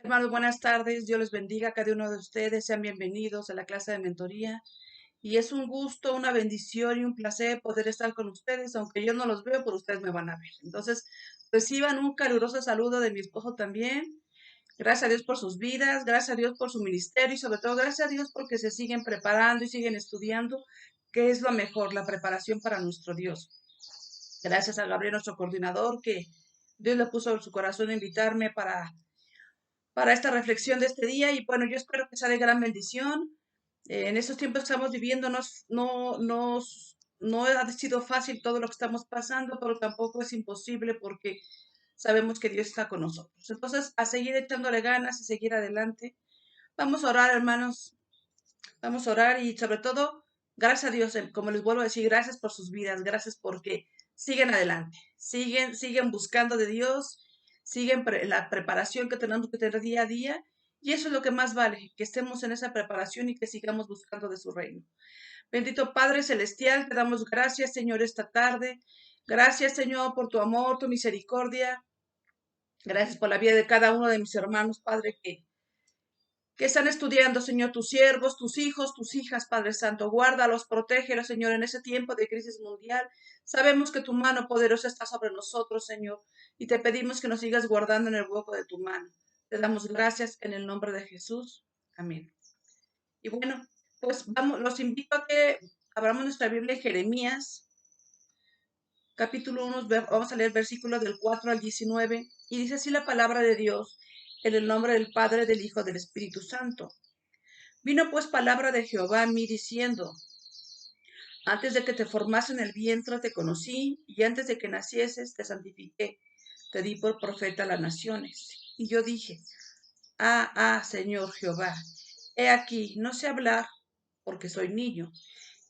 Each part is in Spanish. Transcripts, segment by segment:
Hermanos, buenas tardes. Dios les bendiga a cada uno de ustedes. Sean bienvenidos a la clase de mentoría. Y es un gusto, una bendición y un placer poder estar con ustedes, aunque yo no los veo, pero ustedes me van a ver. Entonces, reciban un caluroso saludo de mi esposo también. Gracias a Dios por sus vidas, gracias a Dios por su ministerio y sobre todo gracias a Dios porque se siguen preparando y siguen estudiando, que es lo mejor, la preparación para nuestro Dios. Gracias a Gabriel, nuestro coordinador, que Dios le puso en su corazón invitarme para esta reflexión de este día y bueno, yo espero que sea de gran bendición. En estos tiempos que estamos viviendo no ha sido fácil todo lo que estamos pasando, pero tampoco es imposible porque sabemos que Dios está con nosotros. Entonces, a seguir echándole ganas y seguir adelante. Vamos a orar, hermanos. Vamos a orar y sobre todo, gracias a Dios, como les vuelvo a decir, gracias por sus vidas, gracias porque siguen adelante, siguen buscando de Dios, siguen la preparación que tenemos que tener día a día y eso es lo que más vale, que estemos en esa preparación y que sigamos buscando de su reino. Bendito Padre Celestial, te damos gracias, Señor, esta tarde. Gracias, Señor, por tu amor, tu misericordia. Gracias por la vida de cada uno de mis hermanos, Padre, que están estudiando, Señor, tus siervos, tus hijos, tus hijas, Padre Santo. Guárdalos, protégelos, Señor, en ese tiempo de crisis mundial. Sabemos que tu mano poderosa está sobre nosotros, Señor, y te pedimos que nos sigas guardando en el hueco de tu mano. Te damos gracias en el nombre de Jesús. Amén. Y bueno, pues vamos, los invito a que abramos nuestra Biblia en Jeremías, capítulo 1, vamos a leer versículos del 4 al 19, y dice así la palabra de Dios, en el nombre del Padre, del Hijo, del Espíritu Santo. Vino pues palabra de Jehová a mí diciendo, antes de que te formase en el vientre te conocí, y antes de que nacieses te santifiqué, te di por profeta a las naciones. Y yo dije, Señor Jehová, he aquí, no sé hablar, porque soy niño.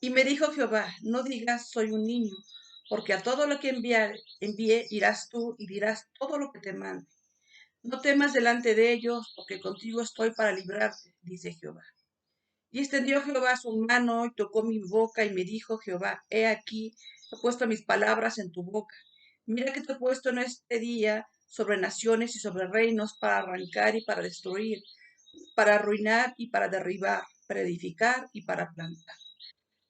Y me dijo Jehová, no digas soy un niño, porque a todo lo que envié irás tú y dirás todo lo que te mande. No temas delante de ellos, porque contigo estoy para librarte, dice Jehová. Y extendió Jehová su mano y tocó mi boca y me dijo Jehová, he aquí, he puesto mis palabras en tu boca. Mira que te he puesto en este día sobre naciones y sobre reinos para arrancar y para destruir, para arruinar y para derribar, para edificar y para plantar.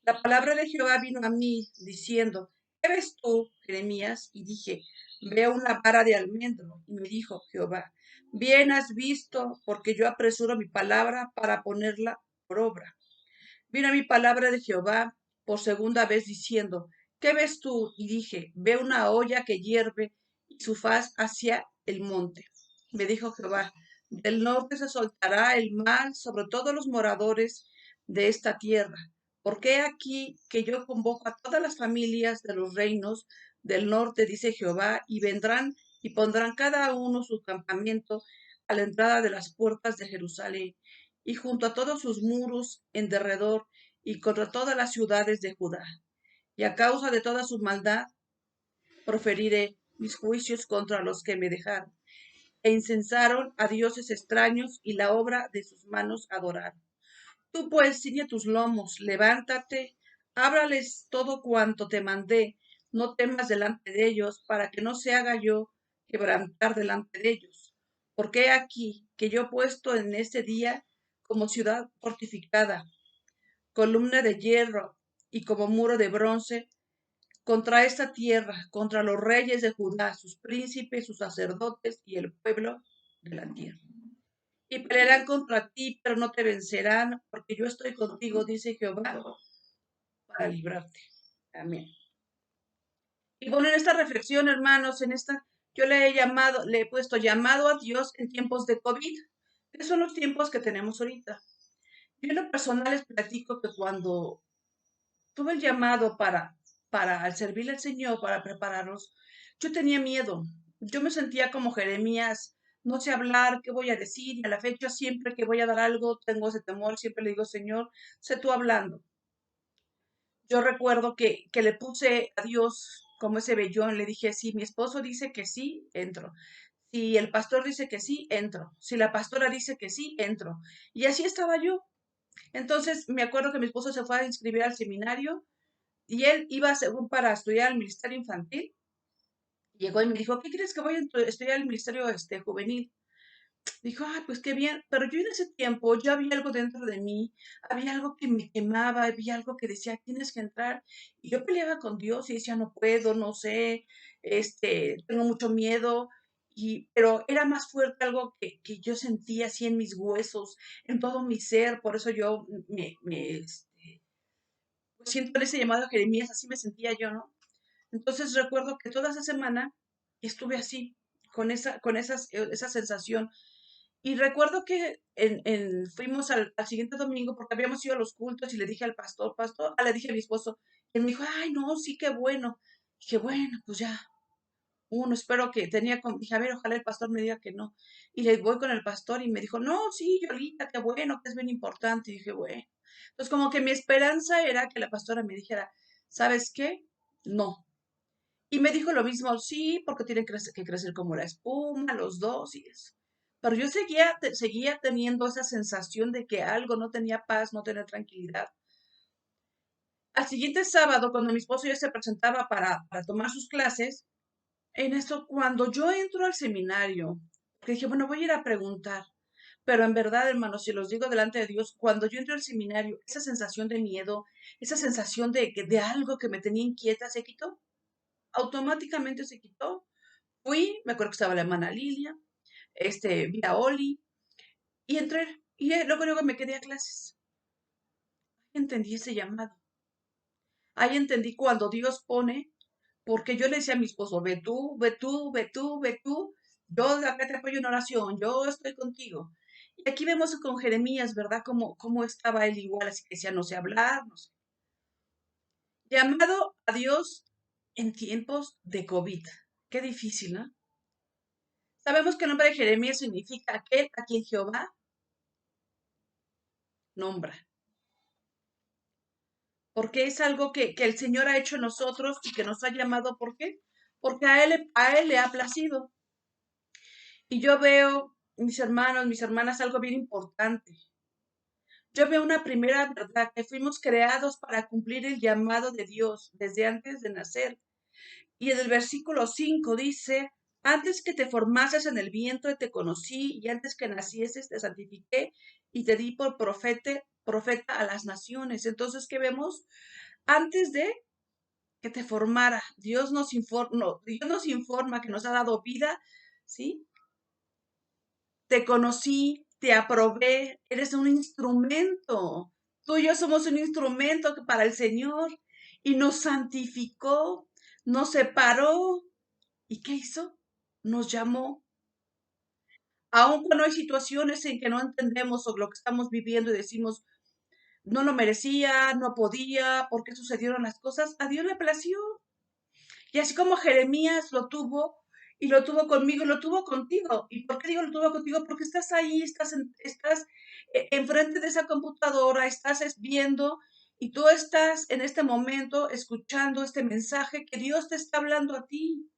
La palabra de Jehová vino a mí diciendo, ¿qué ves tú, Jeremías? Y dije, veo una vara de almendro. Y me dijo Jehová, bien has visto, porque yo apresuro mi palabra para ponerla por obra. Vino mi palabra de Jehová por segunda vez diciendo, ¿qué ves tú? Y dije, veo una olla que hierve y su faz hacia el monte. Me dijo Jehová, del norte se soltará el mal sobre todos los moradores de esta tierra. Porque aquí que yo convoco a todas las familias de los reinos del norte, dice Jehová, y vendrán y pondrán cada uno su campamento a la entrada de las puertas de Jerusalén y junto a todos sus muros en derredor y contra todas las ciudades de Judá. Y a causa de toda su maldad proferiré mis juicios contra los que me dejaron, e incensaron a dioses extraños y la obra de sus manos adoraron. Tú pues ciñe tus lomos, levántate, háblales todo cuanto te mandé, no temas delante de ellos, para que no se haga yo quebrantar delante de ellos. Porque he aquí que yo he puesto en este día como ciudad fortificada, columna de hierro y como muro de bronce contra esta tierra, contra los reyes de Judá, sus príncipes, sus sacerdotes y el pueblo de la tierra. Y pelearán contra ti, pero no te vencerán, porque yo estoy contigo, dice Jehová, para librarte. Amén. Y bueno, en esta reflexión, hermanos, yo le he puesto llamado a Dios en tiempos de COVID, que son los tiempos que tenemos ahorita. Yo en lo personal les platico que cuando tuve el llamado para al servirle al Señor, para prepararnos, yo tenía miedo. Yo me sentía como Jeremías, no sé hablar, qué voy a decir, y a la fecha siempre que voy a dar algo tengo ese temor, siempre le digo, Señor, sé tú hablando. Yo recuerdo que le puse a Dios como ese vellón, le dije, si mi esposo dice que sí, entro. Si el pastor dice que sí, entro. Si la pastora dice que sí, entro. Y así estaba yo. Entonces me acuerdo que mi esposo se fue a inscribir al seminario y él iba según para estudiar el ministerio infantil. Llegó y me dijo, ¿qué crees que voy a estudiar el ministerio juvenil? Dijo, ay, pues qué bien, pero yo en ese tiempo ya había algo dentro de mí, había algo que me quemaba, había algo que decía, tienes que entrar. Y yo peleaba con Dios y decía, no puedo, no sé, tengo mucho miedo. Pero era más fuerte algo que yo sentía así en mis huesos, en todo mi ser, por eso yo pues siento ese llamado a Jeremías, así me sentía yo, ¿no? Entonces recuerdo que toda esa semana estuve así, esa sensación. Y recuerdo que fuimos al siguiente domingo porque habíamos ido a los cultos y le dije al pastor, le dije a mi esposo, y él me dijo, ay, no, sí, qué bueno. Dije, bueno, pues ya, espero que dije, a ver, ojalá el pastor me diga que no. Y le voy con el pastor y me dijo, no, sí, Yolita, qué bueno, que es bien importante. Y dije, bueno. Entonces, como que mi esperanza era que la pastora me dijera, ¿sabes qué? No. Y me dijo lo mismo, sí, porque tienen que crecer como la espuma, los dos y eso. Pero yo seguía teniendo esa sensación de que algo no tenía paz, no tenía tranquilidad. Al siguiente sábado, cuando mi esposo ya se presentaba para tomar sus clases, en eso, cuando yo entro al seminario, que dije, bueno, voy a ir a preguntar, pero en verdad, hermanos, si los digo delante de Dios, cuando yo entro al seminario, esa sensación de miedo, esa sensación de algo que me tenía inquieta, se quitó, automáticamente se quitó. Fui, me acuerdo que estaba la hermana Lilia, vi a Oli, y entré, y luego me quedé a clases. Ahí entendí ese llamado. Ahí entendí cuando Dios pone, porque yo le decía a mi esposo, ve tú, ve tú, ve tú, ve tú, yo de acá te apoyo en oración, yo estoy contigo. Y aquí vemos con Jeremías, ¿verdad? Cómo estaba él igual, así que decía, no sé hablar, no sé. Llamado a Dios en tiempos de COVID. Qué difícil, ¿no? Sabemos que el nombre de Jeremías significa aquel a quien Jehová nombra, porque es algo que el Señor ha hecho en nosotros y que nos ha llamado. ¿Por qué? Porque a él le ha placido. Y yo veo, mis hermanos, mis hermanas, algo bien importante. Yo veo una primera verdad, que fuimos creados para cumplir el llamado de Dios desde antes de nacer. Y en el versículo 5 dice, antes que te formases en el vientre te conocí y antes que nacieses te santifiqué y te di por profeta a las naciones. Entonces, ¿qué vemos? Antes de que te formara, Dios nos informa que nos ha dado vida, ¿sí? Te conocí, te aprobé, eres un instrumento. Tú y yo somos un instrumento para el Señor y nos santificó, nos separó. ¿Y qué hizo? Nos llamó. Aun cuando hay situaciones en que no entendemos o lo que estamos viviendo y decimos, no lo merecía, no podía, ¿por qué sucedieron las cosas? A Dios le plació. Y así como Jeremías lo tuvo, y lo tuvo conmigo, y lo tuvo contigo. ¿Y por qué digo lo tuvo contigo? Porque estás ahí, estás enfrente de esa computadora, viendo, y tú estás en este momento escuchando este mensaje que Dios te está hablando a ti.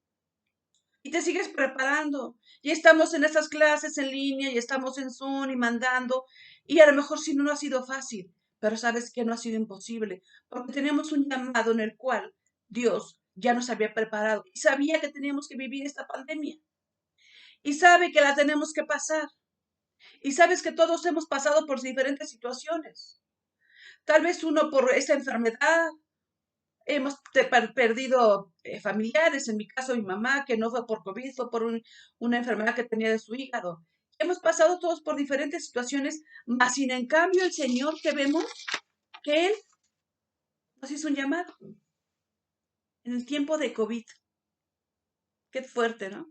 Y te sigues preparando. Y estamos en esas clases en línea, y estamos en Zoom y mandando. Y a lo mejor sí no ha sido fácil, pero sabes que no ha sido imposible, porque tenemos un llamado en el cual Dios ya nos había preparado y sabía que teníamos que vivir esta pandemia. Y sabe que la tenemos que pasar. Y sabes que todos hemos pasado por diferentes situaciones. Tal vez uno por esta enfermedad, hemos perdido familiares, en mi caso mi mamá, que no fue por COVID, fue por una enfermedad que tenía de su hígado. Hemos pasado todos por diferentes situaciones, mas sin en cambio el Señor, que vemos que Él nos hizo un llamado en el tiempo de COVID. Qué fuerte, ¿no?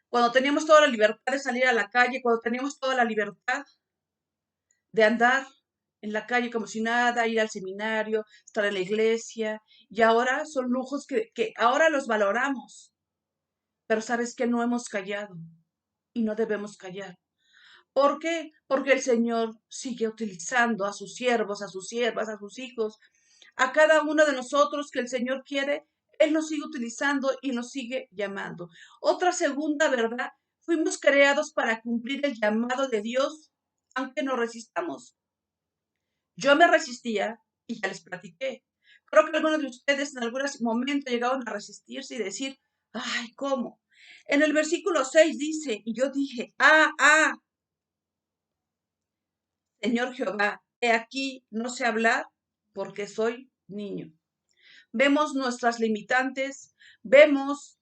Cuando teníamos toda la libertad de salir a la calle, cuando teníamos toda la libertad de andar en la calle como si nada, ir al seminario, estar en la iglesia, y ahora son lujos que ahora los valoramos. Pero sabes que no hemos callado y no debemos callar. ¿Por qué? Porque el Señor sigue utilizando a sus siervos, a sus siervas, a sus hijos, a cada uno de nosotros que el Señor quiere, Él nos sigue utilizando y nos sigue llamando. Otra segunda verdad, fuimos creados para cumplir el llamado de Dios, aunque nos resistamos. Yo me resistía y ya les platiqué. Creo que algunos de ustedes en algún momento llegaron a resistirse y decir, ay, ¿cómo? En el versículo 6 dice, y yo dije, Señor Jehová, he aquí, no sé hablar porque soy niño. Vemos nuestras limitantes, vemos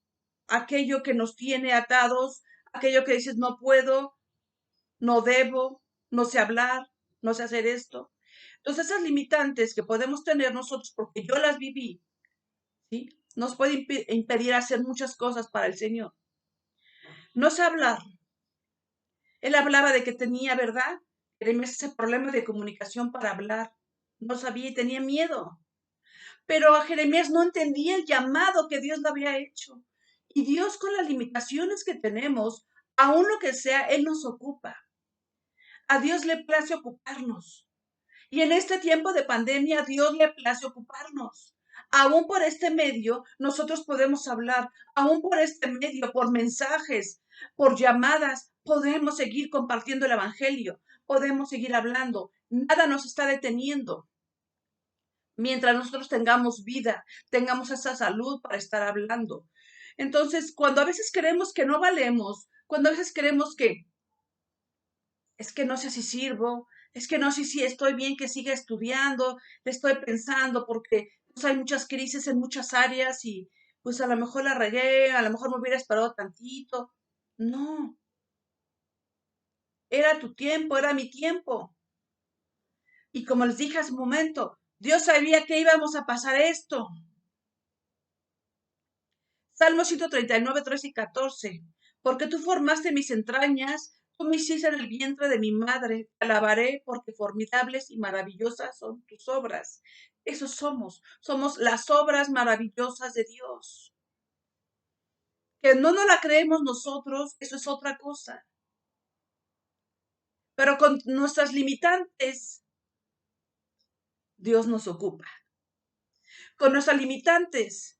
aquello que nos tiene atados, aquello que dices, no puedo, no debo, no sé hablar, no sé hacer esto. Entonces, esas limitantes que podemos tener nosotros, porque yo las viví, ¿sí? Nos puede impedir hacer muchas cosas para el Señor. No sé hablar. Él hablaba de que tenía, ¿verdad? Tenía ese problema de comunicación para hablar. No sabía y tenía miedo. Pero a Jeremías no entendía el llamado que Dios le había hecho. Y Dios, con las limitaciones que tenemos, aún lo que sea, Él nos ocupa. A Dios le place ocuparnos. Y en este tiempo de pandemia, a Dios le place ocuparnos. Aún por este medio, nosotros podemos hablar. Aún por este medio, por mensajes, por llamadas, podemos seguir compartiendo el Evangelio. Podemos seguir hablando. Nada nos está deteniendo. Mientras nosotros tengamos vida, tengamos esa salud para estar hablando. Entonces, cuando a veces creemos que no valemos, cuando a veces creemos que es que no sé si sirvo, es que no sé si estoy bien que siga estudiando, le estoy pensando porque pues, hay muchas crisis en muchas áreas y pues a lo mejor la regué, a lo mejor me hubiera esperado tantito. No, era tu tiempo, era mi tiempo. Y como les dije hace un momento, Dios sabía que íbamos a pasar esto. Salmo 139, 13 y 14. Porque tú formaste mis entrañas, tú me hiciste en el vientre de mi madre. Te alabaré porque formidables y maravillosas son tus obras. Eso somos las obras maravillosas de Dios. Que no nos la creemos nosotros, eso es otra cosa. Pero con nuestras limitantes, Dios nos ocupa. Con nuestras limitantes,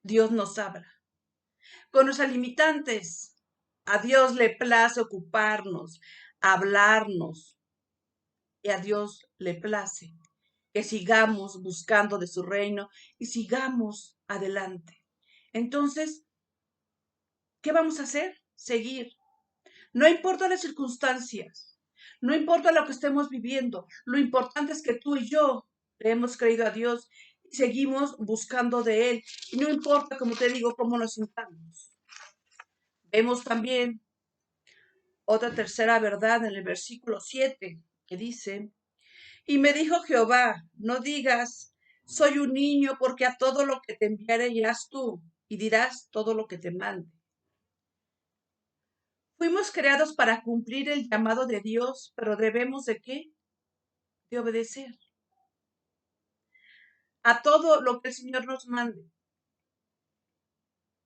Dios nos habla. Con nuestras limitantes, a Dios le place ocuparnos, hablarnos, y a Dios le place que sigamos buscando de su reino y sigamos adelante. Entonces, ¿qué vamos a hacer? Seguir. No importa las circunstancias, no importa lo que estemos viviendo, lo importante es que tú y yo le hemos creído a Dios y seguimos buscando de Él. Y no importa, como te digo, cómo nos sintamos. Vemos también otra tercera verdad en el versículo 7, que dice, y me dijo Jehová, no digas, soy un niño, porque a todo lo que te enviare irás tú, y dirás todo lo que te mande. Fuimos creados para cumplir el llamado de Dios, pero debemos ¿de qué? De obedecer a todo lo que el Señor nos mande.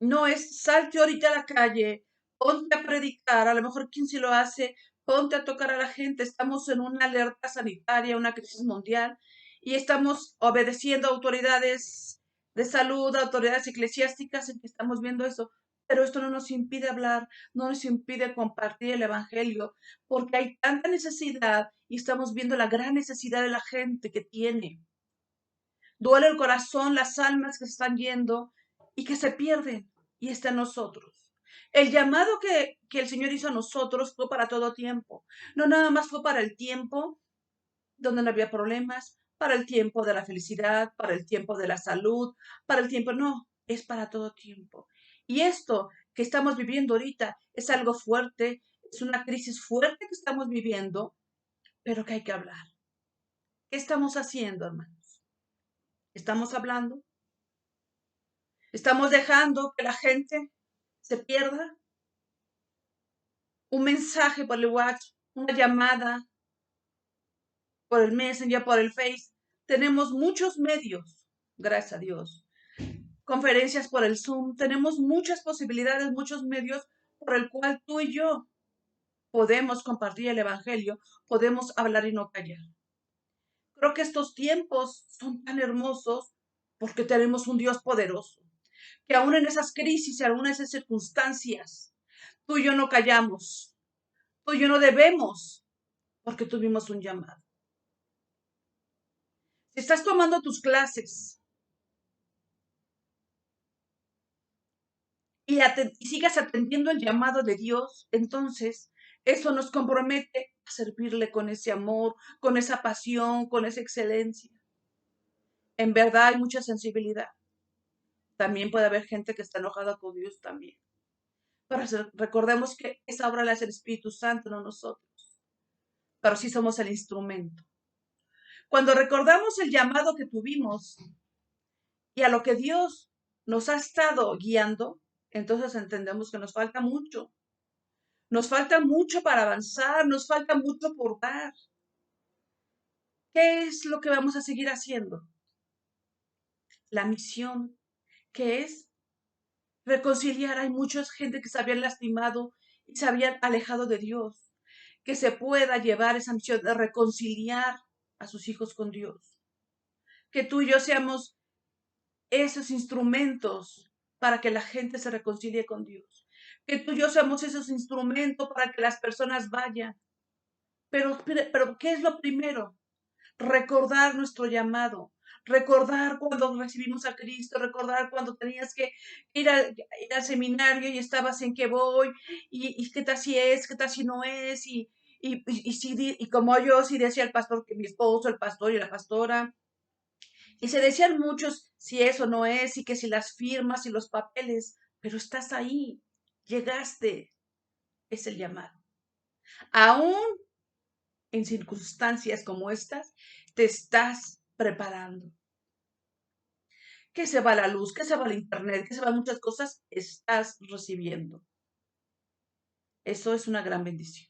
No es salte ahorita a la calle, ponte a predicar, a lo mejor quien sí lo hace, ponte a tocar a la gente. Estamos en una alerta sanitaria, una crisis mundial, y estamos obedeciendo a autoridades de salud, a autoridades eclesiásticas, en que estamos viendo eso. Pero esto no nos impide hablar, no nos impide compartir el Evangelio, porque hay tanta necesidad y estamos viendo la gran necesidad de la gente que tiene. Duele el corazón, las almas que se están yendo y que se pierden, y está en nosotros. El llamado que el Señor hizo a nosotros fue para todo tiempo. No nada más fue para el tiempo donde no había problemas, para el tiempo de la felicidad, para el tiempo de la salud, para el tiempo, no, es para todo tiempo. Y esto que estamos viviendo ahorita es algo fuerte, es una crisis fuerte que estamos viviendo, pero que hay que hablar. ¿Qué estamos haciendo, hermanos? ¿Estamos hablando? Estamos dejando que la gente se pierda. Un mensaje por el WhatsApp, una llamada por el Messenger, por el Face. Tenemos muchos medios, gracias a Dios. Conferencias por el Zoom. Tenemos muchas posibilidades, muchos medios por el cual tú y yo podemos compartir el Evangelio, podemos hablar y no callar. Creo que estos tiempos son tan hermosos porque tenemos un Dios poderoso, que aún en esas crisis y aún en esas circunstancias, tú y yo no callamos, tú y yo no debemos, porque tuvimos un llamado. Si estás tomando tus clases y sigas atendiendo el llamado de Dios, entonces eso nos compromete a servirle con ese amor, con esa pasión, con esa excelencia. En verdad hay mucha sensibilidad. También puede haber gente que está enojada con Dios también. Pero recordemos que esa obra la hace el Espíritu Santo, no nosotros. Pero sí somos el instrumento. Cuando recordamos el llamado que tuvimos y a lo que Dios nos ha estado guiando, entonces entendemos que nos falta mucho. Nos falta mucho para avanzar, nos falta mucho por dar. ¿Qué es lo que vamos a seguir haciendo? La misión, que es reconciliar. Hay mucha gente que se habían lastimado y se habían alejado de Dios. Que se pueda llevar esa misión de reconciliar a sus hijos con Dios. Que tú y yo seamos esos instrumentos para que la gente se reconcilie con Dios. Que tú y yo seamos esos instrumentos para que las personas vayan. Pero ¿qué es lo primero? Recordar nuestro llamado, recordar cuando recibimos a Cristo, recordar cuando tenías que ir al seminario y estabas en qué voy, y qué tal si es, qué tal si no es, y como yo sí decía el pastor, que mi esposo, el pastor y la pastora, y se decían muchos si eso no es, y que si las firmas y los papeles, pero estás ahí, llegaste, es el llamado. Aún en circunstancias como estas, te estás preparando. Que se va la luz, que se va el internet, que se van muchas cosas, estás recibiendo. Eso es una gran bendición.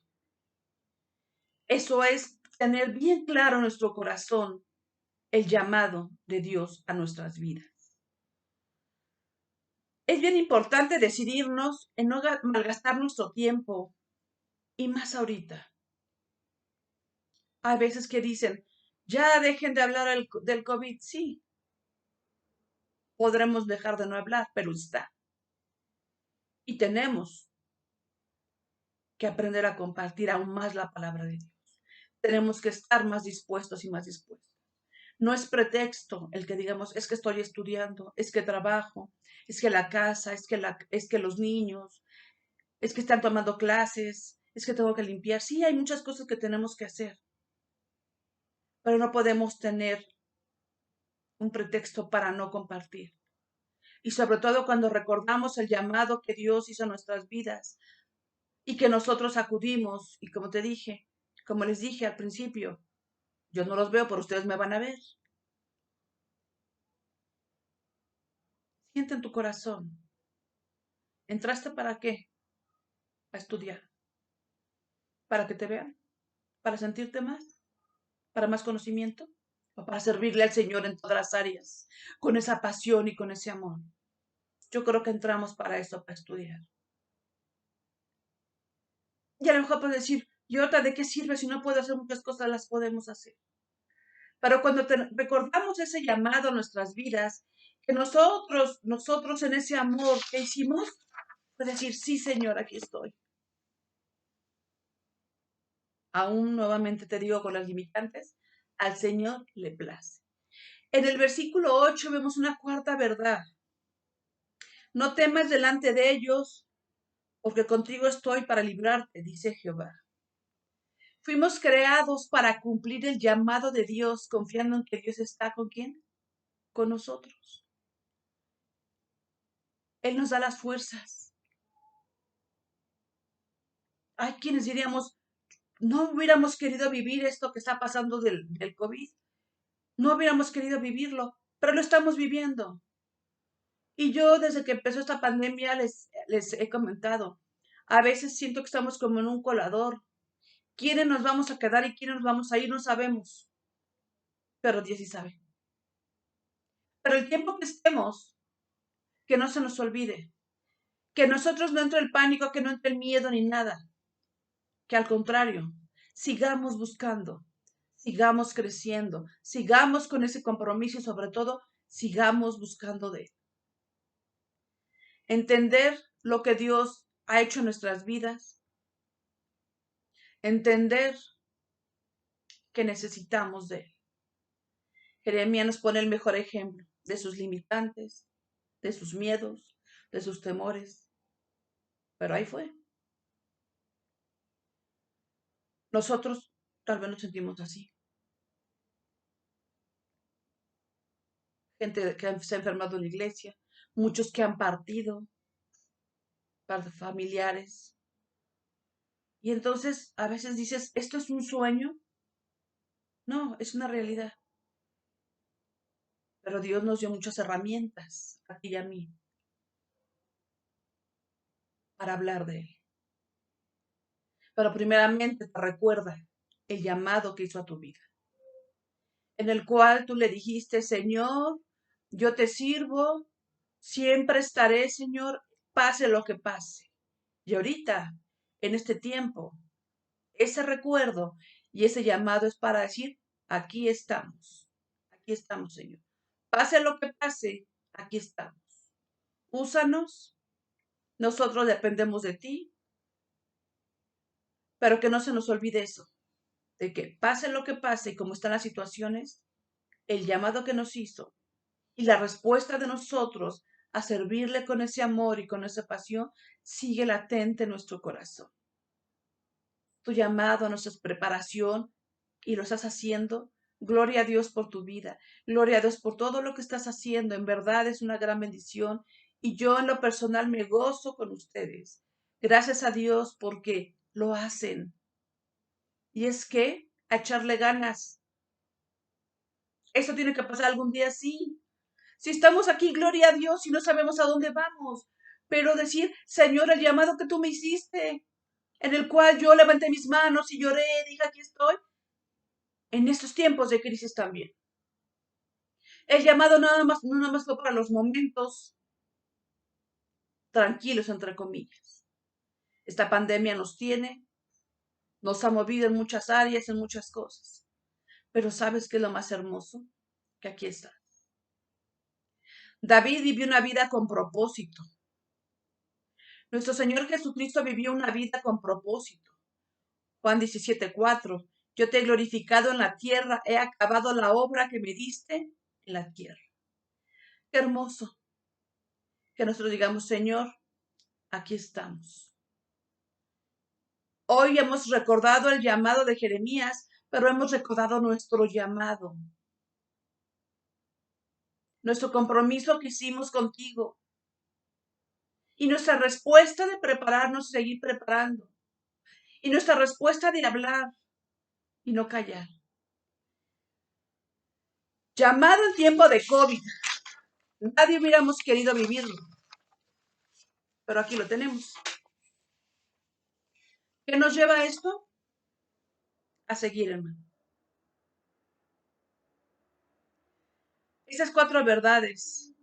Eso es tener bien claro en nuestro corazón el llamado de Dios a nuestras vidas. Es bien importante decidirnos en no malgastar nuestro tiempo, y más ahorita. Hay veces que dicen, ya dejen de hablar del COVID. Sí, podremos dejar de no hablar, pero está. Y tenemos que aprender a compartir aún más la palabra de Dios. Tenemos que estar más dispuestos y más dispuestos. No es pretexto el que digamos, es que estoy estudiando, es que trabajo, es que la casa, es que los niños, es que están tomando clases, es que tengo que limpiar. Sí, hay muchas cosas que tenemos que hacer, pero no podemos tener un pretexto para no compartir. Y sobre todo cuando recordamos el llamado que Dios hizo a nuestras vidas y que nosotros acudimos, y como te dije, como les dije al principio, yo no los veo, pero ustedes me van a ver. Siente en tu corazón. ¿Entraste para qué? A estudiar. ¿Para que te vean? ¿Para sentirte más? ¿Para más conocimiento? ¿O para servirle al Señor en todas las áreas? Con esa pasión y con ese amor. Yo creo que entramos para eso, para estudiar. Y a lo mejor puedes decir, ¿y otra de qué sirve si no puedo hacer muchas cosas? Las podemos hacer. Pero cuando recordamos ese llamado a nuestras vidas, que nosotros en ese amor que hicimos, puedes decir, sí, Señor, aquí estoy. Aún nuevamente te digo con las limitantes, al Señor le place. En el versículo 8 vemos una cuarta verdad. No temas delante de ellos, porque contigo estoy para librarte, dice Jehová. Fuimos creados para cumplir el llamado de Dios, confiando en que Dios está ¿con quién? Con nosotros. Él nos da las fuerzas. Hay quienes diríamos, no hubiéramos querido vivir esto que está pasando del COVID. No hubiéramos querido vivirlo, pero lo estamos viviendo. Y yo desde que empezó esta pandemia les he comentado, a veces siento que estamos como en un colador. ¿Quiénes nos vamos a quedar y quiénes nos vamos a ir? No sabemos, pero Dios sí sabe. Pero el tiempo que estemos, que no se nos olvide, que nosotros no entre el pánico, que no entre el miedo ni nada, que al contrario, sigamos buscando, sigamos creciendo, sigamos con ese compromiso y sobre todo, sigamos buscando de Él. Entender lo que Dios ha hecho en nuestras vidas, entender que necesitamos de Él. Jeremías nos pone el mejor ejemplo de sus limitantes, de sus miedos, de sus temores, pero ahí fue. Nosotros tal vez nos sentimos así. Gente que se ha enfermado en la iglesia, muchos que han partido, familiares. Y entonces a veces dices, ¿esto es un sueño? No, es una realidad. Pero Dios nos dio muchas herramientas, a ti y a mí, para hablar de Él. Pero primeramente te recuerda el llamado que hizo a tu vida, en el cual tú le dijiste, Señor, yo te sirvo, siempre estaré, Señor, pase lo que pase. Y ahorita, en este tiempo, ese recuerdo y ese llamado es para decir, aquí estamos, Señor. Pase lo que pase, aquí estamos. Úsanos, nosotros dependemos de ti, pero que no se nos olvide eso, de que pase lo que pase y como están las situaciones, el llamado que nos hizo y la respuesta de nosotros a servirle con ese amor y con esa pasión sigue latente en nuestro corazón. Tu llamado, nuestra preparación y lo estás haciendo. Gloria a Dios por tu vida. Gloria a Dios por todo lo que estás haciendo. En verdad es una gran bendición y yo en lo personal me gozo con ustedes. Gracias a Dios porque lo hacen. Y es que a echarle ganas. Eso tiene que pasar algún día, sí. Si estamos aquí, gloria a Dios, y no sabemos a dónde vamos. Pero decir, Señor, el llamado que tú me hiciste, en el cual yo levanté mis manos y lloré, dije, aquí estoy, en estos tiempos de crisis también. El llamado no nada más fue para los momentos tranquilos, entre comillas. Esta pandemia nos ha movido en muchas áreas, en muchas cosas. Pero ¿sabes qué es lo más hermoso? Que aquí está. David vivió una vida con propósito. Nuestro Señor Jesucristo vivió una vida con propósito. Juan 17:4. Yo te he glorificado en la tierra, he acabado la obra que me diste en la tierra. Qué hermoso que nosotros digamos, Señor, aquí estamos. Hoy hemos recordado el llamado de Jeremías, pero hemos recordado nuestro llamado, nuestro compromiso que hicimos contigo y nuestra respuesta de prepararnos, seguir preparando y nuestra respuesta de hablar y no callar. Llamado en tiempo de COVID, nadie hubiéramos querido vivirlo, pero aquí lo tenemos. ¿Qué nos lleva a esto? A seguir, hermano. Esas 4 verdades.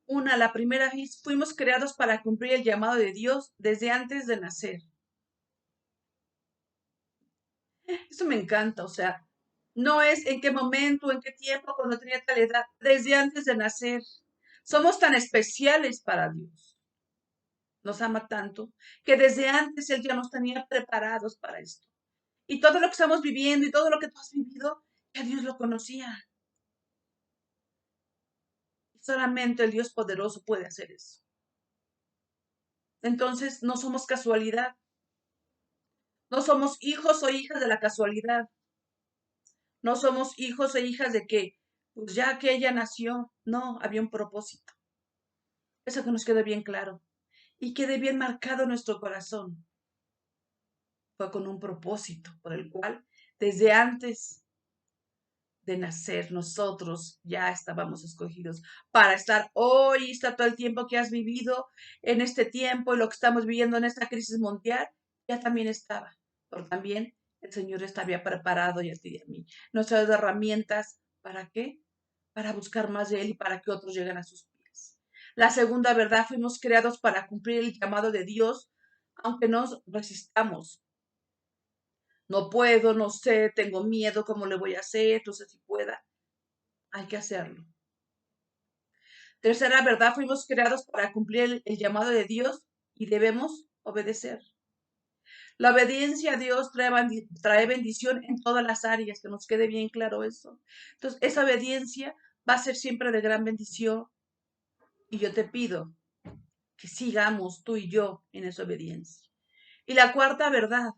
Una, la primera vez, fuimos creados para cumplir el llamado de Dios desde antes de nacer. Eso me encanta, o sea, no es en qué momento, en qué tiempo, cuando tenía tal edad, desde antes de nacer. Somos tan especiales para Dios. Nos ama tanto que desde antes Él ya nos tenía preparados para esto. Y todo lo que estamos viviendo y todo lo que tú has vivido, ya Dios lo conocía. Solamente el Dios poderoso puede hacer eso. Entonces, no somos casualidad. No somos hijos o hijas de la casualidad. No somos hijos e hijas de que, pues ya que ella nació, no, había un propósito. Eso que nos quede bien claro y quede bien marcado en nuestro corazón. Fue con un propósito por el cual, desde antes de nacer, nosotros ya estábamos escogidos para estar hoy, está todo el tiempo que has vivido en este tiempo y lo que estamos viviendo en esta crisis mundial, ya también estaba, pero también el Señor está había preparado y a ti y a mí. Nos ha dado herramientas, ¿para qué? Para buscar más de Él y para que otros lleguen a sus pies. La segunda verdad, fuimos creados para cumplir el llamado de Dios, aunque nos resistamos. No puedo, no sé, tengo miedo, ¿cómo le voy a hacer? Entonces, si pueda, hay que hacerlo. Tercera verdad, fuimos creados para cumplir el llamado de Dios y debemos obedecer. La obediencia a Dios trae bendición en todas las áreas, que nos quede bien claro eso. Entonces, esa obediencia va a ser siempre de gran bendición. Y yo te pido que sigamos tú y yo en esa obediencia. Y la cuarta verdad,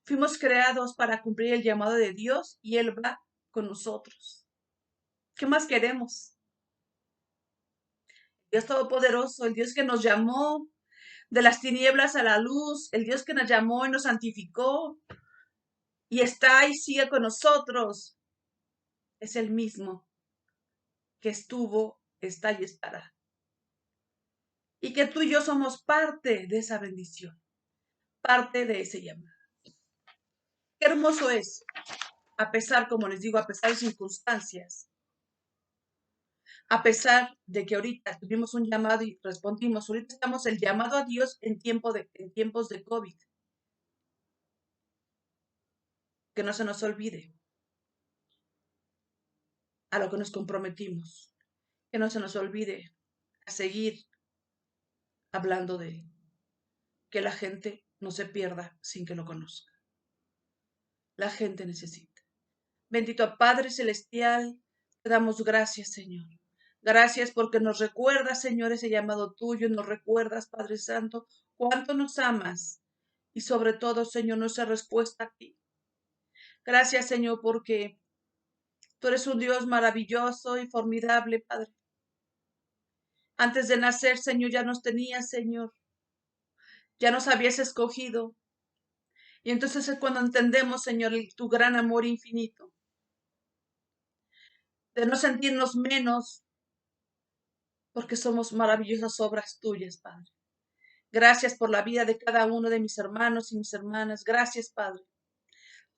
fuimos creados para cumplir el llamado de Dios y Él va con nosotros. ¿Qué más queremos? Dios Todopoderoso, el Dios que nos llamó de las tinieblas a la luz, el Dios que nos llamó y nos santificó y está y sigue con nosotros, es el mismo que estuvo, está y estará. Y que tú y yo somos parte de esa bendición, parte de ese llamado. Qué hermoso es, a pesar, como les digo, a pesar de circunstancias, a pesar de que ahorita tuvimos un llamado y respondimos, ahorita estamos el llamado a Dios en tiempos de COVID. Que no se nos olvide a lo que nos comprometimos, que no se nos olvide a seguir hablando de que la gente no se pierda sin que lo conozca. La gente necesita. Bendito Padre Celestial, te damos gracias, Señor. Gracias porque nos recuerdas, Señor, ese llamado tuyo, nos recuerdas, Padre Santo, cuánto nos amas y sobre todo, Señor, nuestra respuesta a ti. Gracias, Señor, porque tú eres un Dios maravilloso y formidable, Padre. Antes de nacer, Señor, ya nos tenías, Señor. Ya nos habías escogido. Y entonces es cuando entendemos, Señor, tu gran amor infinito. De no sentirnos menos, porque somos maravillosas obras tuyas, Padre. Gracias por la vida de cada uno de mis hermanos y mis hermanas. Gracias, Padre.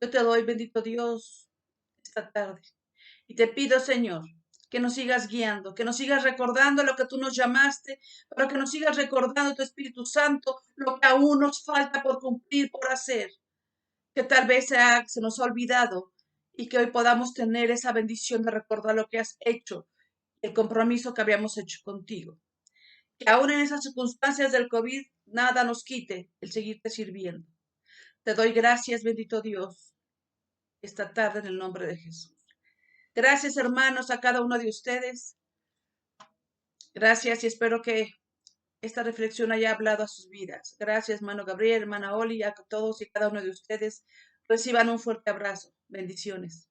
Yo te doy, bendito Dios, esta tarde. Y te pido, Señor, que nos sigas guiando, que nos sigas recordando lo que tú nos llamaste, pero que nos sigas recordando tu Espíritu Santo, lo que aún nos falta por cumplir, por hacer, que tal vez se nos ha olvidado y que hoy podamos tener esa bendición de recordar lo que has hecho, el compromiso que habíamos hecho contigo. Que aún en esas circunstancias del COVID, nada nos quite el seguirte sirviendo. Te doy gracias, bendito Dios, esta tarde en el nombre de Jesús. Gracias, hermanos, a cada uno de ustedes. Gracias y espero que esta reflexión haya hablado a sus vidas. Gracias, hermano Gabriel, hermana Oli, a todos y cada uno de ustedes. Reciban un fuerte abrazo. Bendiciones.